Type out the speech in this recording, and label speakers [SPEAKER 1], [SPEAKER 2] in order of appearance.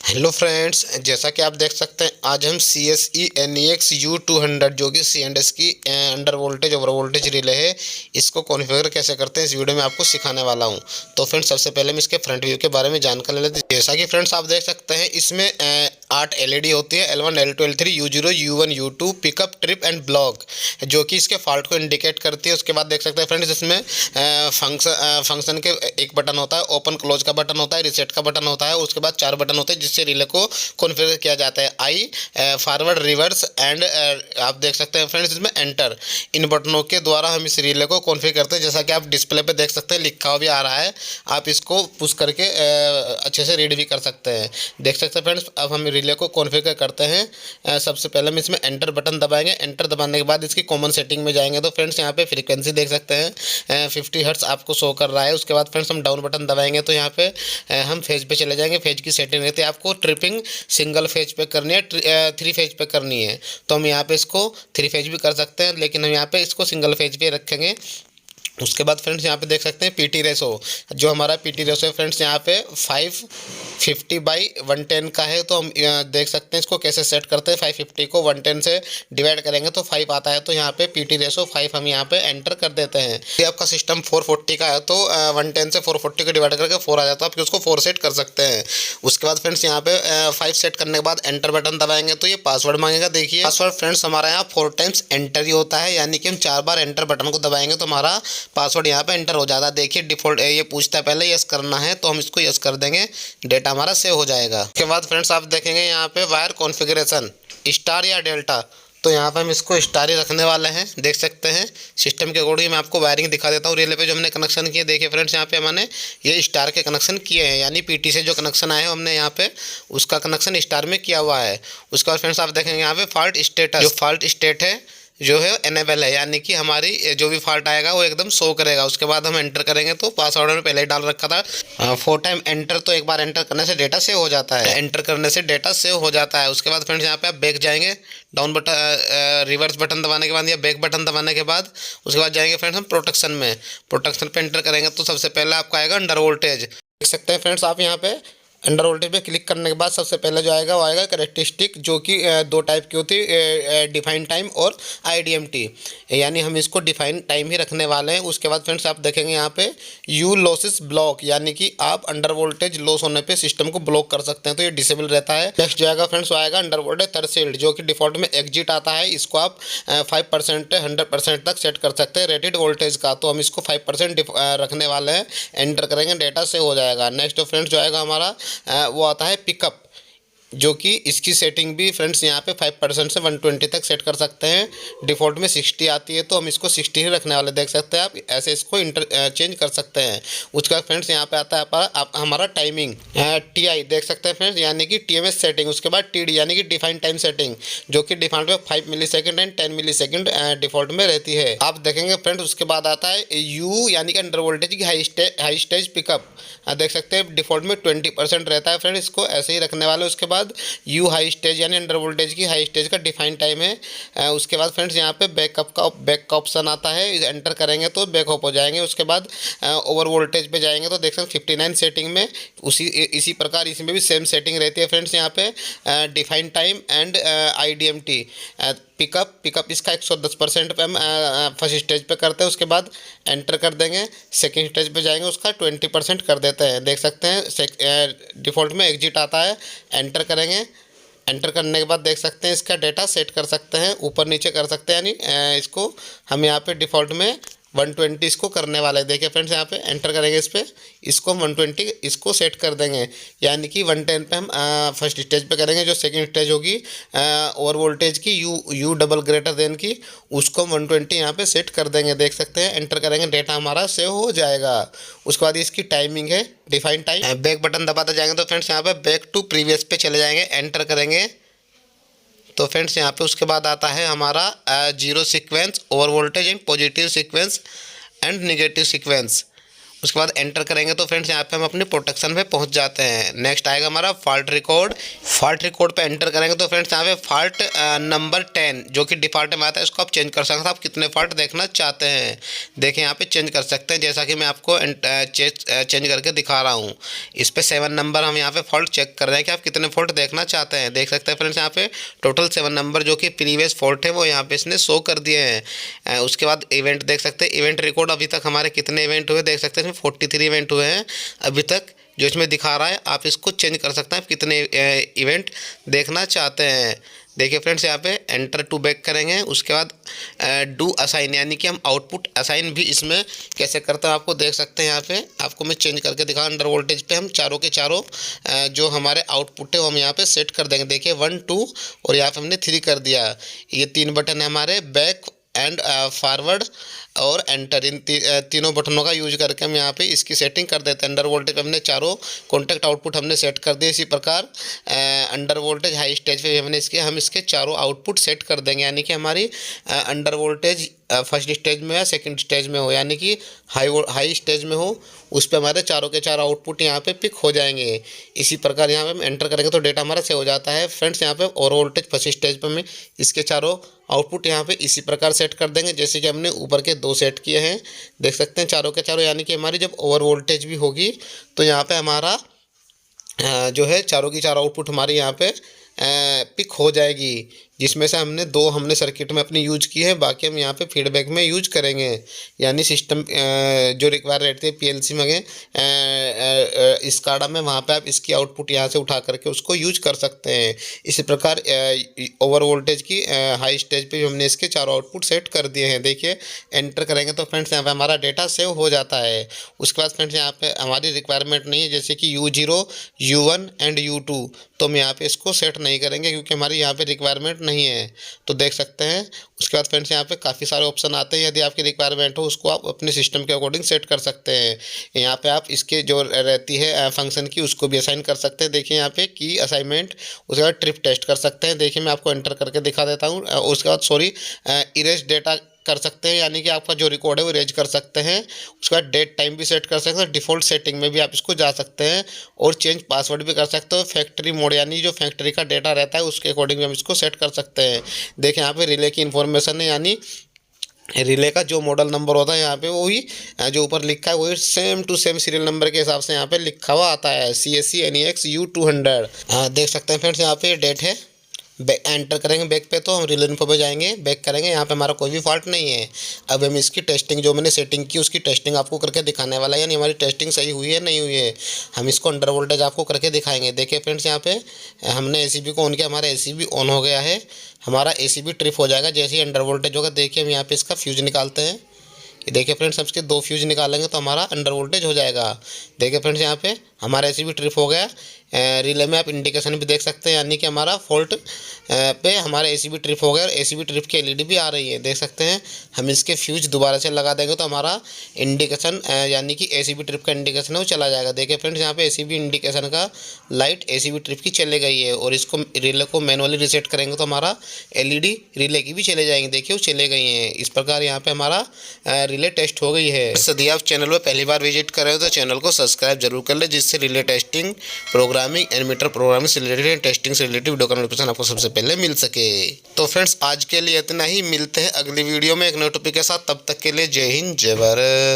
[SPEAKER 1] Hello friends, जैसा कि आप देख सकते हैं आज हम CSENEX U200 जो कि CSENEX की under voltage over voltage relay है, इसको कॉन्फ़िगर कैसे करते हैं इस वीडियो में आपको सिखाने वाला हूं। तो फ्रेंड्स सबसे पहले हम इसके फ्रंट व्यू के बारे में जानकारी ले लेते हैं। जैसा कि फ्रेंड्स आप देख सकते हैं इसमें 8 LED होती है, L1 L2 L3 U0 U1 U2 pickup trip and block, जो कि इसके फॉल्ट को इंडिकेट करती है। उसके बाद देख सकते हैं फ्रेंड्स इसमें फंक्शन के एक बटन होता है, ओपन क्लोज का बटन होता है, रिसेट का बटन होता है। उसके बाद 4 बटन होते हैं जिससे रिले को कॉन्फ़िगर किया जाता है। आई फॉरवर्ड रिवर्स एंड आप देख सकते हैं फ्रेंड्स इसमें एंटर, इन बटनों के द्वारा हम इस रिले को कॉन्फ़िगर करते हैं। जैसा कि आप डिस्प्ले पे देख सकते हैं लिखा हुआ भी आ रहा है, आप इसको पुश करके अच्छे से रीड भी कर सकते हैं। देख सकते हैं फ्रेंड्स अब हम रिले को कॉन्फ़िगर करते हैं। सबसे पहले हम इसमें एंटर बटन दबाएंगे। एंटर दबाने के बाद इसकी कॉमन सेटिंग में जाएंगे तो फ्रेंड्स यहाँ पे फ्रीक्वेंसी देख सकते हैं 50 हर्ट्ज़ आपको शो कर रहा है। उसके बाद फ्रेंड्स हम डाउन बटन दबाएंगे तो यहाँ पे हम फेज पे चले जाएंगे। फेज की सेटिंग रहती है, आपको ट्रिपिंग सिंगल फेज पे करनी है, 3 फेज पे करनी है। तो हम यहाँ पे इसको 3 फेज भी कर सकते हैं, लेकिन हम यहाँ पे इसको सिंगल फेज पे रखेंगे। उसके बाद फ्रेंड्स यहाँ पे देख सकते हैं पीटी रेशो, जो हमारा पीटी रेशो है फ्रेंड्स यहाँ पे 550/110 का है। तो हम देख सकते हैं इसको कैसे सेट करते हैं। 550 को 110 से डिवाइड करेंगे तो 5 आता है, तो यहाँ पे पीटी रेशो 5 हम यहाँ पे एंटर कर देते हैं। यदि आपका सिस्टम 440 का है तो 110 से 440 को डिवाइड करके 4 आ जाता है, आप उसको 4 सेट कर सकते हैं। उसके बाद फ्रेंड्स यहाँ पे 5 सेट करने के बाद एंटर बटन दबाएंगे तो ये पासवर्ड मांगेगा। देखिए पासवर्ड फ्रेंड्स हमारा यहाँ 4 टाइम्स एंटर ही होता है, यानी कि हम 4 बार एंटर बटन को दबाएंगे तो हमारा पासवर्ड यहाँ पे एंटर हो जाता है। देखिए डिफ़ॉल्ट ये पूछता है, पहले यस करना है तो हम इसको यस कर देंगे, डेटा हमारा सेव हो जाएगा। उसके बाद फ्रेंड्स आप देखेंगे यहाँ पे वायर कॉन्फ़िगरेशन स्टार या डेल्टा, तो यहाँ पे हम इसको स्टार ही रखने वाले हैं। देख सकते हैं सिस्टम के अकॉर्डिंग मैं आपको वायरिंग दिखा देता हूँ। रिले पे जो हमने कनेक्शन किए देखिए फ्रेंड्स यहाँ पे हमने ये स्टार के कनेक्शन किए हैं, यानी पीटी से जो कनेक्शन आए हैं हमने यहाँ पे उसका कनेक्शन स्टार में किया हुआ है। उसके बाद फ्रेंड्स आप देखेंगे यहाँ पे फॉल्ट स्टेटस, जो फॉल्ट स्टेट है जो है एनेबल है, यानी कि हमारी जो भी फॉल्ट आएगा वो एकदम शो करेगा। उसके बाद हम एंटर करेंगे तो पासवर्ड में पहले ही डाल रखा था 4 टाइम एंटर, तो एक बार एंटर करने से डेटा सेव हो जाता है। एंटर करने से डेटा सेव हो जाता है। उसके बाद फ्रेंड्स यहाँ पे आप बैक जाएंगे, डाउन बटन रिवर्स बटन दबाने के बाद या बैक बटन दबाने के बाद उसके बाद जाएंगे फ्रेंड्स हम प्रोटेक्शन में। प्रोटेक्शन पे एंटर करेंगे तो सबसे पहले आपका आएगा अंडर वोल्टेज। देख सकते हैं फ्रेंड्स आप यहाँ पे अंडर वोल्टेज पे क्लिक करने के बाद सबसे पहले जो आएगा वो आएगा करेक्टरिस्टिक, जो कि 2 टाइप की होती है, डिफाइन टाइम और IDMT, यानी हम इसको डिफाइन टाइम ही रखने वाले हैं। उसके बाद फ्रेंड्स आप देखेंगे यहाँ पे यू लॉसेस ब्लॉक, यानी कि आप अंडर वोल्टेज लॉस होने पे सिस्टम को ब्लॉक कर सकते हैं, तो ये डिसेबल रहता है। नेक्स्ट जो आएगा फ्रेंड्स वो आएगा अंडर वोल्टेज थ्रेशोल्ड, जो कि डिफॉल्ट में एग्जिट आता है। इसको आप 5% 100% तक सेट कर सकते हैं रेटेड वोल्टेज का, तो हम इसको 5% रखने वाले हैं। एंटर करेंगे डेटा से हो जाएगा। नेक्स्ट फ्रेंड्स जो आएगा हमारा वो आता है पिकअप, जो कि इसकी सेटिंग भी फ्रेंड्स यहाँ पे 5% से 120 तक सेट कर सकते हैं। डिफ़ॉल्ट में 60 आती है तो हम इसको 60 ही रखने वाले। देख सकते हैं आप ऐसे इसको चेंज कर सकते हैं। उसके बाद फ्रेंड्स यहाँ पे आता है हमारा टाइमिंग TI, देख सकते हैं फ्रेंड्स, यानी कि TMS सेटिंग। उसके बाद TD यानी कि डिफाइंड टाइम सेटिंग, जो कि डिफॉल्ट में 5 मिलीसेकंड एंड 10 मिलीसेकंड डिफॉल्ट में रहती है। आप देखेंगे फ्रेंड्स उसके बाद आता है U यानी कि अंडर वोल्टेज की हाई स्टेज पिकअप। देख सकते हैं डिफ़ॉल्ट में 20% रहता है फ्रेंड्स, इसको ऐसे ही रखने वाले। उसके बाद यू हाई स्टेज यानी अंडर वोल्टेज की हाई स्टेज का डिफाइन टाइम है। उसके बाद फ्रेंड्स यहाँ पे बैक का ऑप्शन आता है, एंटर करेंगे तो बैक अप हो जाएंगे। उसके बाद ओवर वोल्टेज पे जाएंगे तो देख सकते हैं 59 सेटिंग में इसी प्रकार इसमें भी सेम सेटिंग रहती है फ्रेंड्स। यहाँ पे define time and IDMT pickup इसका 110% पे हम फर्स्ट स्टेज पे करते हैं। उसके बाद एंटर कर देंगे, सेकंड स्टेज पे जाएंगे उसका 20% कर देते हैं। देख सकते हैं डिफ़ॉल्ट में एग्जिट आता है, एंटर करेंगे। एंटर करने के बाद देख सकते हैं इसका डेटा सेट कर सकते हैं, ऊपर नीचे कर सकते हैं, यानी इसको हम यहाँ पे डिफ़ॉल्ट में 120 इसको करने वाले हैं। देखिए फ्रेंड्स यहाँ पे एंटर करेंगे इस पर, इसको 120 इसको सेट कर देंगे, यानी कि 110 पे हम फर्स्ट स्टेज पे करेंगे। जो सेकंड स्टेज होगी ओवर वोल्टेज की यू डबल ग्रेटर देन की, उसको 120 यहाँ पे सेट कर देंगे। देख सकते हैं एंटर करेंगे, डेटा हमारा सेव हो जाएगा। उसके बाद इसकी टाइमिंग है डिफाइन टाइम। बैक बटन दबाते जाएंगे तो फ्रेंड्स यहाँ पे बैक टू प्रीवियस पे चले जाएंगे, एंटर करेंगे तो फ्रेंड्स यहाँ पे उसके बाद आता है हमारा 0 sequence, over voltage and positive sequence and negative sequence. उसके बाद एंटर करेंगे तो फ्रेंड्स यहाँ पे हम अपनी प्रोटेक्शन पे पहुंच जाते हैं। नेक्स्ट आएगा हमारा फॉल्ट रिकॉर्ड। फॉल्ट रिकॉर्ड पे एंटर करेंगे तो फ्रेंड्स यहाँ पे फॉल्ट नंबर 10 जो कि डिफ़ॉल्ट में आता है, इसको आप चेंज कर सकते हैं। आप कितने फॉल्ट देखना चाहते हैं, देखिए यहाँ पे चेंज कर सकते हैं, जैसा कि मैं आपको चेंज करके दिखा रहा हूँ। इस पर 7 नंबर हम यहाँ पे फॉल्ट चेक कर रहे हैं कि आप कितने फॉल्ट देखना चाहते हैं। देख सकते हैं फ्रेंड्स यहाँ पे टोटल 7 नंबर जो कि प्रीवियस फॉल्ट है वो यहाँ पे इसने शो कर दिए हैं। उसके बाद इवेंट देख सकते हैं, इवेंट रिकॉर्ड अभी तक हमारे कितने इवेंट हुए देख सकते हैं, इसमें 43 इवेंट हुए हैं अभी तक जो इसमें दिखा रहा है। आप इसको चेंज कर सकते हैं, आप कितने इवेंट देखना चाहते हैं। देखिए फ्रेंड्स यहाँ पे एंटर टू बैक करेंगे, उसके बाद डू असाइन यानी कि हम आउटपुट असाइन भी इसमें कैसे करते हैं आपको देख सकते हैं। यहाँ पे आपको मैं चेंज करके दिखा, अंडर वोल्टेज पे हम चारों के चारों जो हमारे आउटपुट है वो हम यहाँ पे सेट कर देंगे। देखिए 1 2 और यहाँ पे हमने 3 कर दिया। ये 3 बटन है हमारे, बैक एंड फॉरवर्ड और एंटर, इन तीनों बटनों का यूज करके हम यहाँ पे इसकी सेटिंग कर देते हैं। अंडर वोल्टेज पे हमने चारों कॉन्टैक्ट आउटपुट हमने सेट कर दिए। इसी प्रकार अंडर वोल्टेज हाई स्टेज पे हमने हम इसके चारों आउटपुट सेट कर देंगे, यानी कि हमारी अंडर वोल्टेज फर्स्ट स्टेज में या सेकंड स्टेज में हो, यानी कि हाई स्टेज में हो, उस पे हमारे चारों के चार आउटपुट यहाँ पे पिक हो जाएंगे। इसी प्रकार यहाँ पे हम एंटर करेंगे तो डेटा हमारा सेव हो जाता है। फ्रेंड्स यहाँ पे और वोल्टेज फर्स्ट स्टेज पे हमें इसके चारों आउटपुट यहाँ पे इसी प्रकार सेट कर देंगे जैसे कि हमने ऊपर के 2 सेट किए हैं। देख सकते हैं चारों के चारों, यानी कि हमारी जब ओवर वोल्टेज भी होगी तो यहाँ पे हमारा जो है चारों की चारों आउटपुट हमारे यहाँ पे पिक हो जाएगी, जिसमें से हमने सर्किट में अपनी यूज की है, बाकी हम यहाँ पे फीडबैक में यूज करेंगे। यानी सिस्टम जो रिक्वायर रहती है पीएलसी में स्काडा में, वहाँ पे आप इसकी आउटपुट यहाँ से उठा करके उसको यूज कर सकते हैं। इसी प्रकार ओवर वोल्टेज की हाई स्टेज पे हमने इसके चारों आउटपुट सेट कर दिए हैं। देखिए एंटर करेंगे तो फ्रेंड्स यहाँ पे हमारा डेटा सेव हो जाता है। उसके बाद फ्रेंड्स यहाँ पे हमारी रिक्वायरमेंट नहीं है, जैसे कि U0 U1 एंड U2, तो हम यहाँ पे इसको सेट नहीं करेंगे क्योंकि हमारी यहाँ पे रिक्वायरमेंट नहीं है। तो देख सकते हैं उसके बाद फ्रेंड्स यहाँ पे काफ़ी सारे ऑप्शन आते हैं, यदि आपकी रिक्वायरमेंट हो उसको आप अपने सिस्टम के अकॉर्डिंग सेट कर सकते हैं। यहाँ पे आप इसके जो रहती है फंक्शन की उसको भी असाइन कर सकते हैं। देखिए यहाँ पे की असाइनमेंट, उसके बाद ट्रिप टेस्ट कर सकते हैं। देखिए मैं आपको एंटर करके दिखा देता हूँ। उसके बाद इरेज डेटा कर सकते हैं, यानी कि आपका जो रिकॉर्ड है वो इरेज कर सकते हैं। उसके बाद डेट टाइम भी सेट कर सकते हैं। डिफ़ॉल्ट सेटिंग में भी आप इसको जा सकते हैं और चेंज पासवर्ड भी कर सकते हो। फैक्ट्री मोड यानी जो फैक्ट्री का डेटा रहता है उसके अकॉर्डिंग भी हम इसको सेट कर सकते हैं। देखें यहाँ पे रिले की इन्फॉर्मेशन है, यानी रिले का जो मॉडल नंबर होता है यहाँ पे वही जो ऊपर लिखा है वही same to same serial number के हिसाब से यहाँ पे लिखा हुआ आता है, CSE NEX U200। देख सकते हैं फ्रेंड्स यहाँ पे डेट है। एंटर करेंगे बैक पे तो हम रिले इन्फो पे जाएंगे, बैक करेंगे, यहाँ पे हमारा कोई भी फॉल्ट नहीं है। अब हम इसकी टेस्टिंग जो मैंने सेटिंग की उसकी टेस्टिंग आपको करके दिखाने वाला है, यानी हमारी टेस्टिंग सही हुई है नहीं हुई है। हम इसको अंडर वोल्टेज आपको करके दिखाएंगे। देखिए फ्रेंड्स यहाँ पे हमने ACB को ऑन किया, हमारा ACB ऑन हो गया है, हमारा ACB ट्रिप हो जाएगा जैसे ही अंडर वोल्टेज होगा। देखिए हम यहाँ पे इसका फ्यूज निकालते हैं। देखिए फ्रेंड्स हम इसके 2 फ्यूज निकालेंगे तो हमारा अंडर वोल्टेज हो जाएगा। देखिए फ्रेंड्स यहाँ पे हमारा ACB ट्रिप हो गया। रिले में आप इंडिकेशन भी देख सकते हैं, यानी कि हमारा फॉल्ट पे हमारा ACB ट्रिप हो गया और ACB ट्रिप की LED भी आ रही है। देख सकते हैं हम इसके फ्यूज दोबारा से लगा देंगे तो हमारा इंडिकेशन यानी कि ACB ट्रिप का इंडिकेशन है वो चला जाएगा। देखिए फ्रेंड्स यहाँ पे ACB इंडिकेशन का लाइट ACB ट्रिप की चले गई है और इसको रिले को मैनुअली रीसेट करेंगे तो हमारा LED रिले की भी चले जाएंगे। देखिए वो चले गई हैं। इस प्रकार यहाँ पे हमारा रिले टेस्ट हो गई है। यदि आप चैनल पर पहली बार विजिट कर रहे हो तो चैनल को सब्सक्राइब जरूर कर ले, जिससे रिले टेस्टिंग, प्रोग्रामिंग, एडमीटर प्रोग्रामिंग से रिलेटेड, टेस्टिंग से रिलेटेड वीडियो का नोटिफिकेशन आपको सबसे पहले मिल सके। तो फ्रेंड्स आज के लिए इतना ही, मिलते हैं अगली वीडियो में एक नए टॉपिक के साथ। तब तक के लिए जय हिंद जय भारत।